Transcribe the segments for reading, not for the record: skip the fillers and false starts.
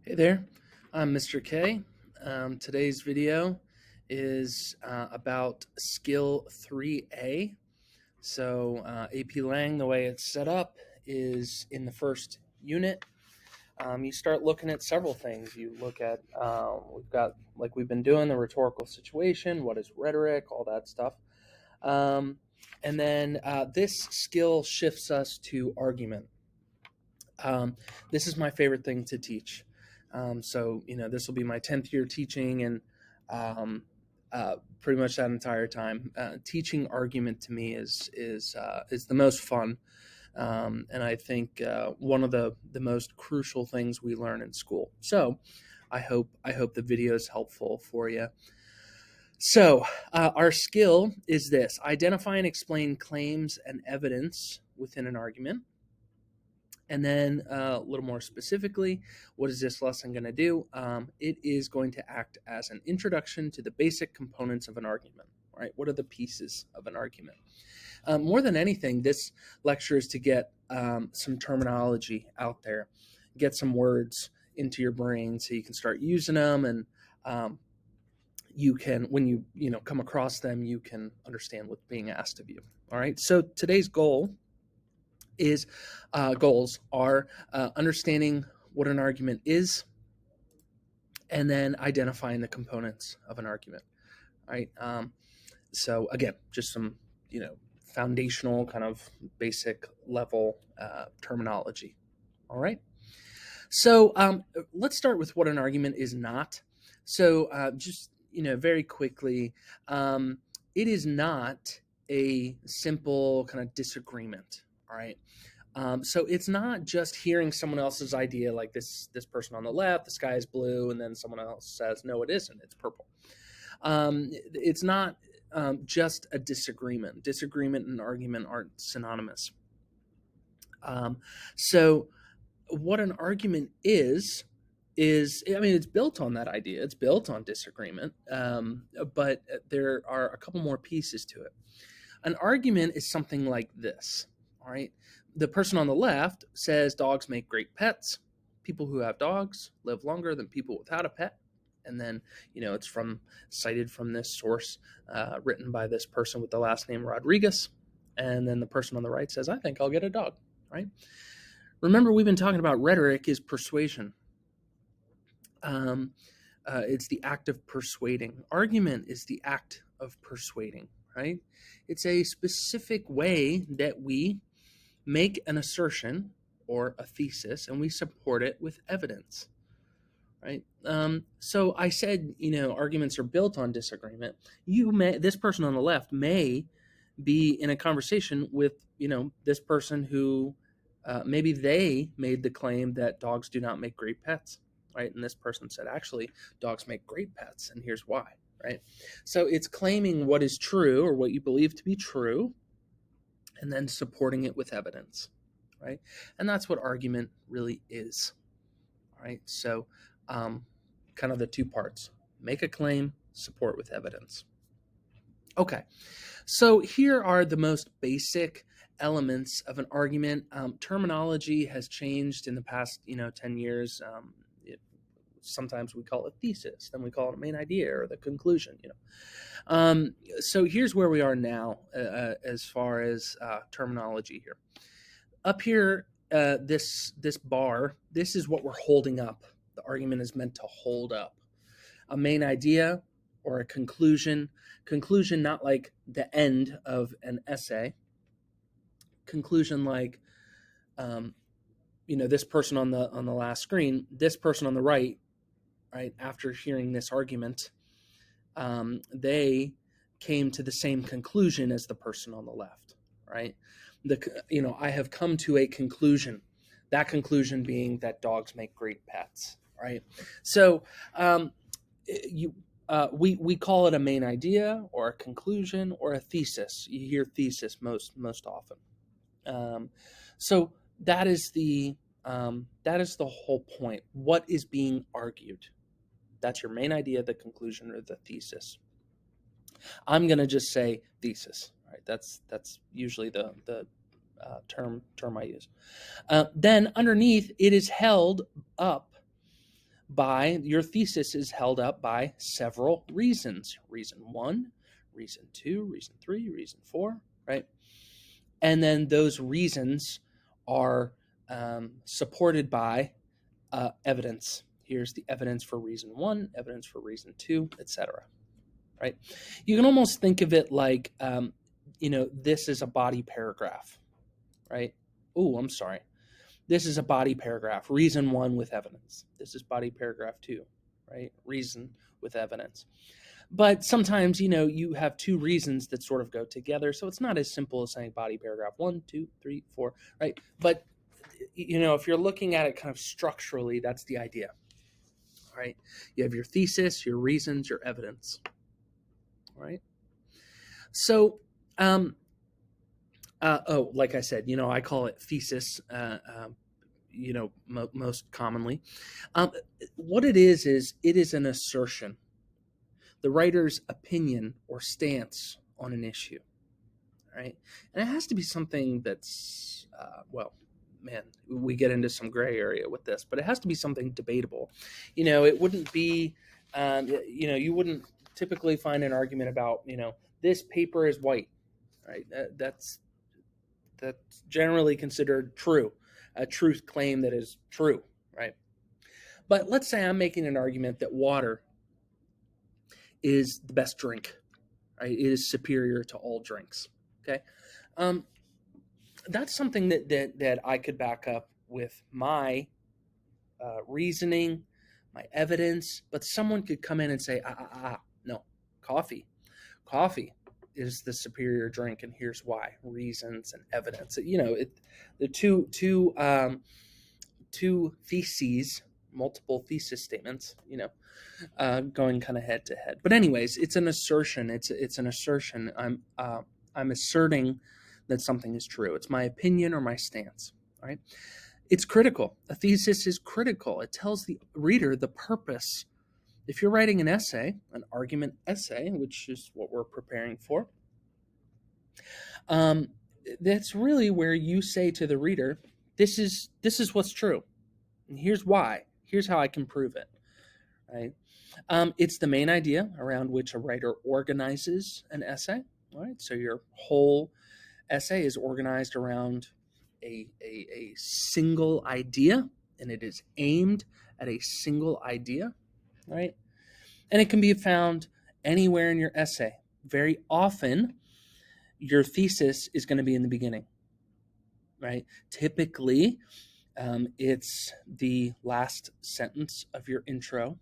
Hey there, I'm Mr. K. Today's video is about Skill 3A. So AP Lang, the way it's set up, is in the first unit. You start looking at several things. You look at, we've got, like we've been doing, the rhetorical situation, what is rhetoric, all that stuff. And then this skill shifts us to argument. This is my favorite thing to teach. So, this will be my 10th year teaching, and pretty much that entire time, teaching argument to me is the most fun, and I think one of the most crucial things we learn in school. So, I hope the video is helpful for you. So, our skill is this: identify and explain claims and evidence within an argument. And then a little more specifically, what is this lesson going to do? It is going to act as an introduction to the basic components of an argument, right? What are the pieces of an argument? More than anything, this lecture is to get some terminology out there, get some words into your brain so you can start using them, and you can, when you come across them, you can understand what's being asked of you. All right. So today's goals are understanding what an argument is, and then identifying the components of an argument. All right. So again, just some foundational kind of basic level terminology. All right. So let's start with what an argument is not. So just very quickly, it is not a simple kind of disagreement. All right. So it's not just hearing someone else's idea, like this person on the left, the sky is blue, and then someone else says, no, it isn't, it's purple. It's not just a disagreement. Disagreement and argument aren't synonymous. So what an argument is, it's built on that idea. It's built on disagreement, but there are a couple more pieces to it. An argument is something like this. All right. The person on the left says dogs make great pets. People who have dogs live longer than people without a pet. And then, it's cited from this source written by this person with the last name Rodriguez. And then the person on the right says, I think I'll get a dog. Right. Remember, we've been talking about rhetoric is persuasion. It's the act of persuading. Argument is the act of persuading. Right. It's a specific way that we make an assertion or a thesis, and we support it with evidence, right? So I said, arguments are built on disagreement. This person on the left may be in a conversation with, this person who maybe they made the claim that dogs do not make great pets, right? And this person said, actually, dogs make great pets, and here's why, right? So it's claiming what is true or what you believe to be true, and then supporting it with evidence, right? And that's what argument really is, right? So kind of the two parts: make a claim, support with evidence. Okay, so here are the most basic elements of an argument. Terminology has changed in the past 10 years. Sometimes we call it thesis, then we call it a main idea or the conclusion. So here's where we are now as far as terminology here. Up here, this bar, this is what we're holding up. The argument is meant to hold up a main idea or a conclusion. Conclusion, not like the end of an essay. Conclusion, like this person on the last screen, this person on the right, after hearing this argument, they came to the same conclusion as the person on the left, right? I have come to a conclusion, that conclusion being that dogs make great pets, right? So we call it a main idea or a conclusion or a thesis. You hear thesis most often. So that is the whole point. What is being argued? That's your main idea, the conclusion, or the thesis. I'm going to just say thesis. Right? That's usually the term I use. Then underneath, it is held up your thesis is held up by several reasons. Reason 1, reason 2, reason 3, reason 4, right? And then those reasons are supported by evidence. Here's the evidence for reason 1, evidence for reason 2, etc. Right? You can almost think of it like, this is a body paragraph, right? Oh, I'm sorry. This is a body paragraph, reason 1 with evidence. This is body paragraph 2, right? Reason with evidence. But sometimes, you have two reasons that sort of go together. So it's not as simple as saying body paragraph 1, 2, 3, 4, right? But, if you're looking at it kind of structurally, that's the idea, right? You have your thesis, your reasons, your evidence, right? So, like I said, I call it thesis, most commonly. What it is it is an assertion, the writer's opinion or stance on an issue, right? And it has to be something that's, we get into some gray area with this, but it has to be something debatable. It wouldn't be, you wouldn't typically find an argument about, this paper is white, right? That's generally considered true, a truth claim that is true, right? But let's say I'm making an argument that water is the best drink, right? It is superior to all drinks, okay? That's something that I could back up with my reasoning, my evidence, but someone could come in and say, no, coffee is the superior drink, and here's why: reasons and evidence. The two theses, multiple thesis statements, going kind of head to head. But anyways, it's an assertion. It's an assertion. I'm asserting that something is true. It's my opinion or my stance, right? It's critical. A thesis is critical. It tells the reader the purpose. If you're writing an essay, an argument essay, which is what we're preparing for, that's really where you say to the reader, this is what's true, and here's why. Here's how I can prove it, right? It's the main idea around which a writer organizes an essay, right? So your whole essay is organized around a single idea, and it is aimed at a single idea, right? And it can be found anywhere in your essay. Very often, your thesis is going to be in the beginning, right? Typically, it's the last sentence of your intro,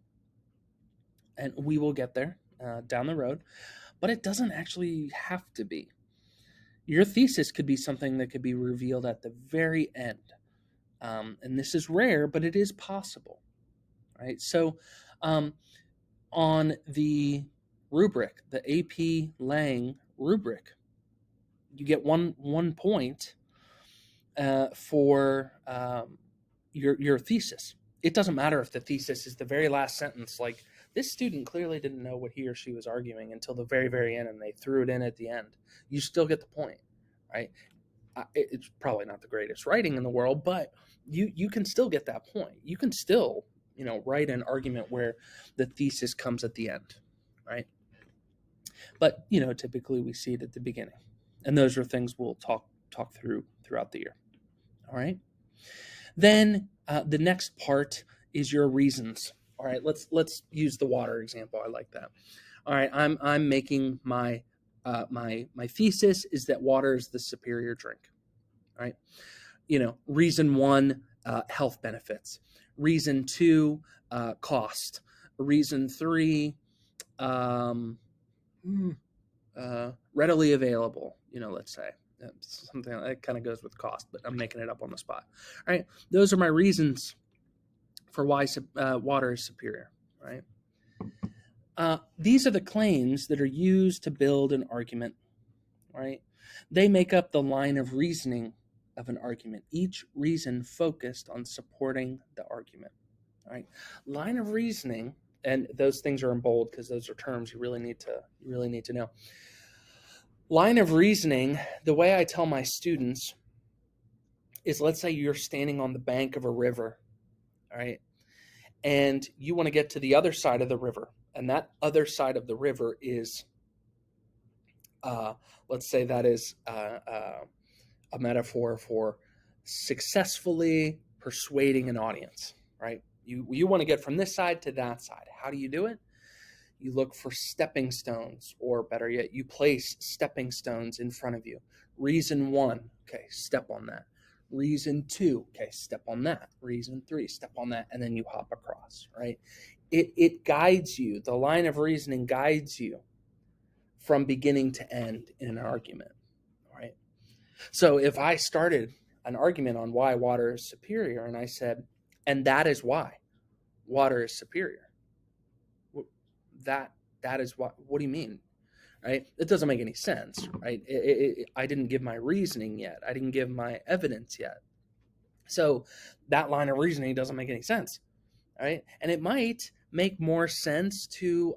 and we will get there down the road, but it doesn't actually have to be. Your thesis could be something that could be revealed at the very end. And this is rare, but it is possible, right? So on the rubric, the AP Lang rubric, you get one point for your thesis. It doesn't matter if the thesis is the very last sentence. Like, this student clearly didn't know what he or she was arguing until the very, very end, and they threw it in at the end. You still get the point, right? It's probably not the greatest writing in the world, but you can still get that point. You can still, write an argument where the thesis comes at the end, right? But, typically we see it at the beginning. And those are things we'll talk through throughout the year. All right. Then the next part is your reasons. All right. Let's use the water example. I like that. All right. I'm making my thesis is that water is the superior drink. All right. Reason 1, health benefits. Reason 2, cost. Reason 3, readily available. Let's say something that kind of goes with cost, but I'm making it up on the spot. All right. Those are my reasons for why water is superior, right? These are the claims that are used to build an argument, right? They make up the line of reasoning of an argument, each reason focused on supporting the argument, right? Line of reasoning, and those things are in bold because those are terms you really need to know. Line of reasoning, the way I tell my students is, let's say you're standing on the bank of a river, all right? and you want to get to the other side of the river. And that other side of the river is, let's say that is a metaphor for successfully persuading an audience, right? You want to get from this side to that side. How do you do it? You look for stepping stones, or better yet, you place stepping stones in front of you. Reason 1, okay, step on that. Reason 2, okay, step on that. Reason 3, step on that, and then you hop across, right? It guides you. The line of reasoning guides you from beginning to end in an argument, right? So if I started an argument on why water is superior, and I said, and that is why water is superior, that is what do you mean, right? It doesn't make any sense, right? I didn't give my reasoning yet. I didn't give my evidence yet. So that line of reasoning doesn't make any sense, right? And it might make more sense to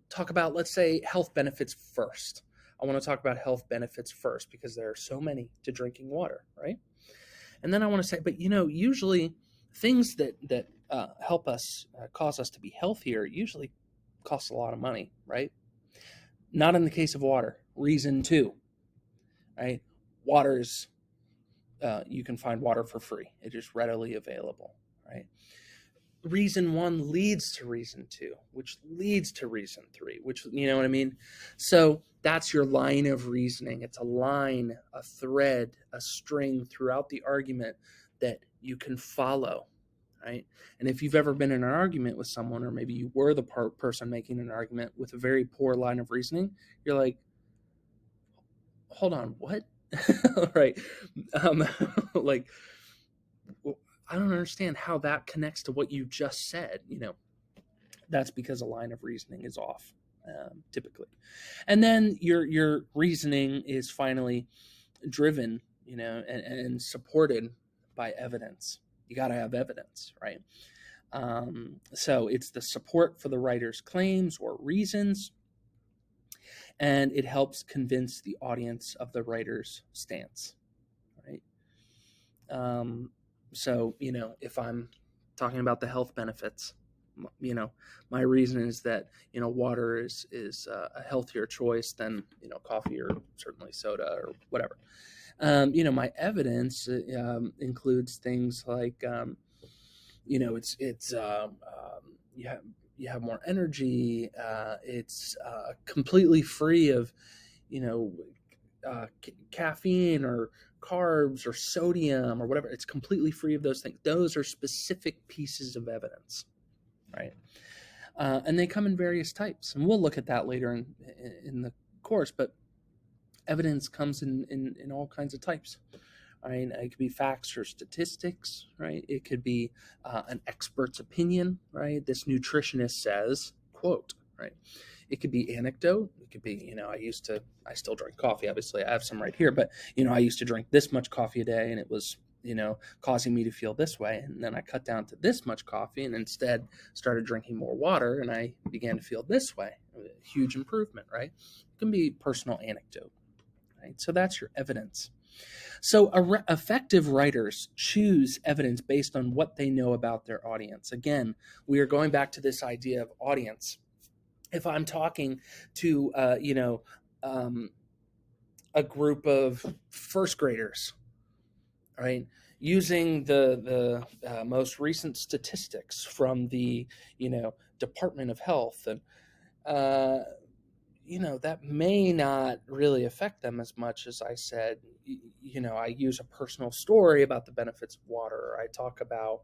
talk about, let's say, health benefits first. I want to talk about health benefits first because there are so many to drinking water, right? And then I want to say, but usually things that help us, cause us to be healthier, usually cost a lot of money, right? Not in the case of water. Reason 2, right? Water is, you can find water for free. It is readily available, right? Reason 1 leads to reason 2, which leads to reason 3, which, you know what I mean? So that's your line of reasoning. It's a line, a thread, a string throughout the argument that you can follow, right? And if you've ever been in an argument with someone, or maybe you were the person making an argument with a very poor line of reasoning, you're like, hold on, what? Right? Like, I don't understand how that connects to what you just said. That's because a line of reasoning is off, typically. And then your reasoning is finally driven, and supported by evidence. You got to have evidence, right? So it's the support for the writer's claims or reasons, and it helps convince the audience of the writer's stance, right? So, if I'm talking about the health benefits, my reason is that, water is a healthier choice than, coffee or certainly soda or whatever. My evidence includes things like, it's you have more energy. It's completely free of, caffeine or carbs or sodium or whatever. It's completely free of those things. Those are specific pieces of evidence, right? And they come in various types, and we'll look at that later in the course. But evidence comes in all kinds of types. Right? It could be facts or statistics, right? It could be an expert's opinion, right? This nutritionist says, quote, right? It could be anecdote. It could be, I still drink coffee. Obviously, I have some right here, but, I used to drink this much coffee a day, and it was, causing me to feel this way. And then I cut down to this much coffee and instead started drinking more water, and I began to feel this way. A huge improvement, right? It can be personal anecdote, right? So that's your evidence. So effective writers choose evidence based on what they know about their audience. Again, we are going back to this idea of audience. If I'm talking to, a group of first graders, right, using the most recent statistics from the, Department of Health, and that may not really affect them as much as I said, I use a personal story about the benefits of water. Or I talk about,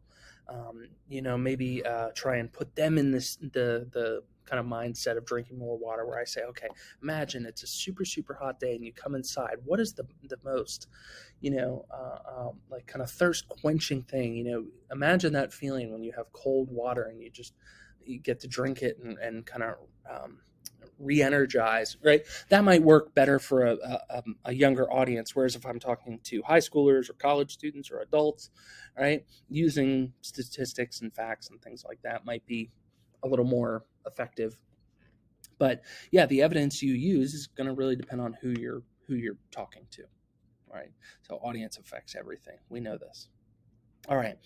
maybe try and put them in the kind of mindset of drinking more water, where I say, okay, imagine it's a super, super hot day and you come inside. What is the most, like kind of thirst quenching thing? Imagine that feeling when you have cold water and you get to drink it and kind of, re-energize, right? That might work better for a younger audience. Whereas if I'm talking to high schoolers or college students or adults, right, using statistics and facts and things like that might be a little more effective. But yeah, the evidence you use is going to really depend on who you're talking to, right? So audience affects everything. We know this. All right.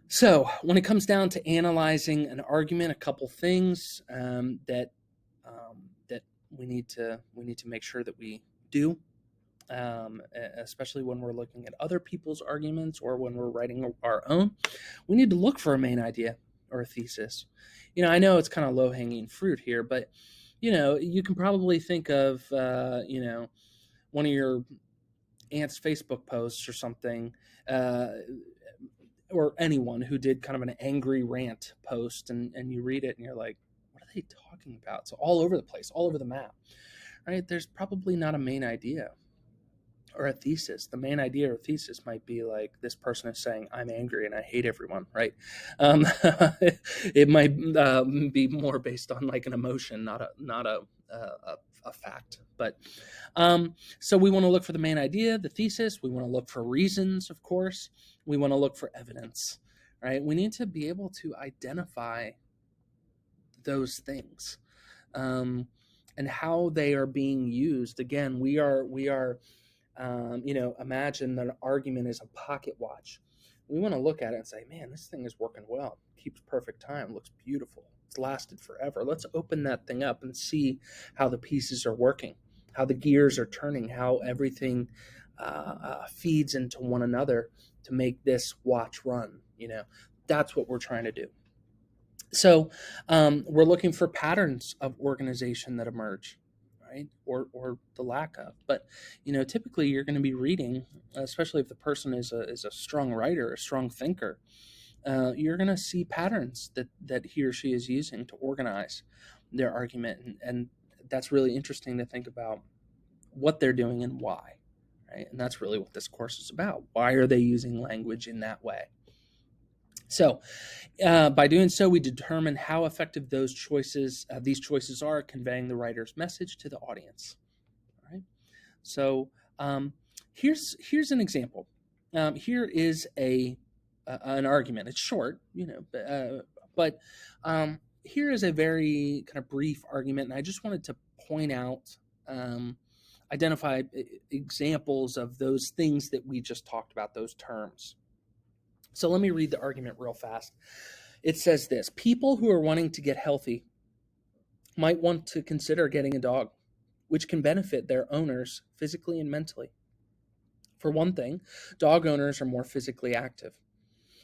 So when it comes down to analyzing an argument, a couple things that we need to make sure that we do, especially when we're looking at other people's arguments or when we're writing our own. We need to look for a main idea or a thesis. I know it's kind of low hanging fruit here, but you can probably think of one of your aunt's Facebook posts or something. Or anyone who did kind of an angry rant post, and you read it and you're like, what are they talking about? So all over the place, all over the map, right? There's probably not a main idea or a thesis. The main idea or thesis might be like, this person is saying, I'm angry and I hate everyone, right? It might be more based on like an emotion, not a fact. But so we want to look for the main idea, the thesis. We want to look for reasons, of course. We want to look for evidence, right? We need to be able to identify those things and how they are being used. Again, we are imagine that an argument is a pocket watch. We want to look at it and say, man, this thing is working well. Keeps perfect time. Looks beautiful. It's lasted forever. Let's open that thing up and see how the pieces are working, how the gears are turning, how everything feeds into one another to make this watch run. That's what we're trying to do. So we're looking for patterns of organization that emerge, right? Or the lack of. But typically you're going to be reading, especially if the person is a strong writer, a strong thinker. You're going to see patterns that he or she is using to organize their argument, and that's really interesting to think about what they're doing and why, right? And that's really what this course is about. Why are they using language in that way? So, by doing so, we determine how effective these choices are at conveying the writer's message to the audience. All right. So, here's an example. Here is an argument. It's short, but here is a very kind of brief argument, and I just wanted to point out, identify examples of those things that we just talked about, those terms. So let me read the argument real fast. It says this: people who are wanting to get healthy might want to consider getting a dog, which can benefit their owners physically and mentally. For one thing, dog owners are more physically active.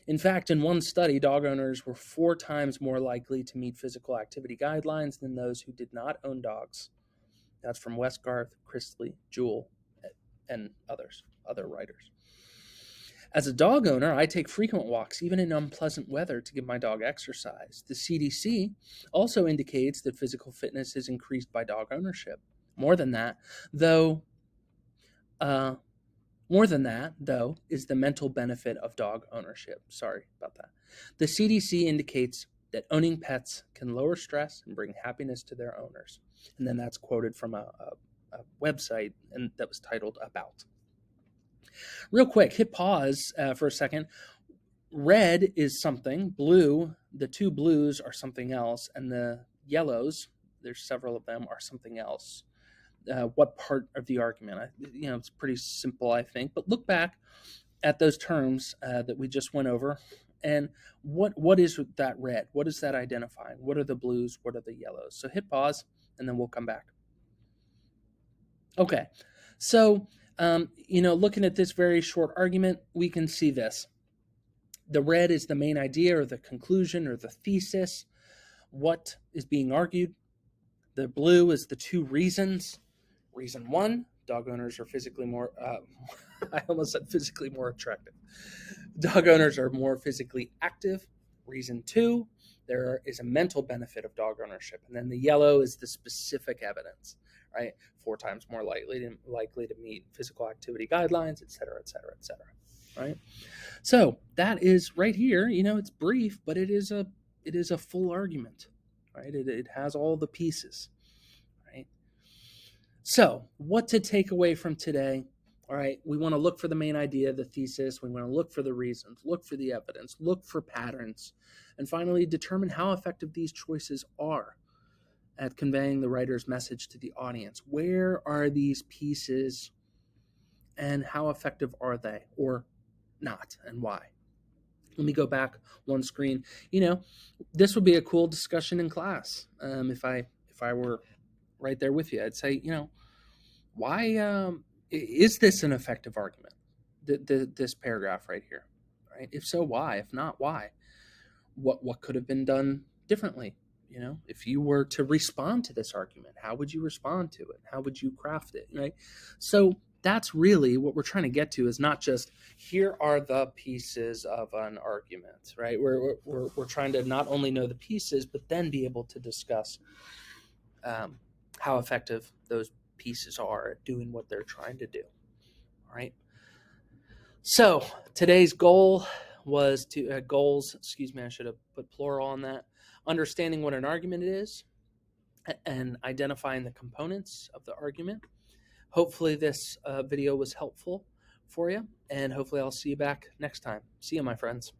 In fact, in one study, dog owners were 4 times more likely to meet physical activity guidelines than those who did not own dogs. That's from Westgarth, Chrisley, Jewell, and other writers. As a dog owner, I take frequent walks, even in unpleasant weather, to give my dog exercise. The CDC also indicates that physical fitness is increased by dog ownership. More than that, though, is the mental benefit of dog ownership. Sorry about that. The CDC indicates that owning pets can lower stress and bring happiness to their owners. And then that's quoted from a website and that was titled About. Real quick, hit pause for a second. Red is something. Blue, the 2 blues are something else. And the yellows, there's several of them, are something else. What part of the argument? It's pretty simple, I think. But look back at those terms that we just went over. And what is that red? What is that identifying? What are the blues? What are the yellows? So hit pause, and then we'll come back. Okay, so looking at this very short argument, we can see this. The red is the main idea or the conclusion or the thesis, what is being argued. The blue is the 2 reasons. Reason 1, dog owners are physically more, I almost said physically more attractive. Dog owners are more physically active. Reason 2, there is a mental benefit of dog ownership. And then the yellow is the specific evidence, right? 4 times more likely to meet physical activity guidelines, et cetera, right? So that is right here. It's brief, but it is a full argument, right? It has all the pieces, right? So what to take away from today? All right, we want to look for the main idea, the thesis. We want to look for the reasons, look for the evidence, look for patterns, and finally determine how effective these choices are at conveying the writer's message to the audience. Where are these pieces and how effective are they or not, and why? Let me go back one screen. You know, this would be a cool discussion in class. If I were right there with you, I'd say, why is this an effective argument? This paragraph right here, right? If so, why? If not, why? What could have been done differently? If you were to respond to this argument, how would you respond to it? How would you craft it? Right? So that's really what we're trying to get to, is not just here are the pieces of an argument, right? We're trying to not only know the pieces, but then be able to discuss how effective those pieces are at doing what they're trying to do. All right. So today's goals, excuse me, I should have put plural on that. Understanding what an argument is and identifying the components of the argument. Hopefully this video was helpful for you, and hopefully I'll see you back next time. See you, my friends.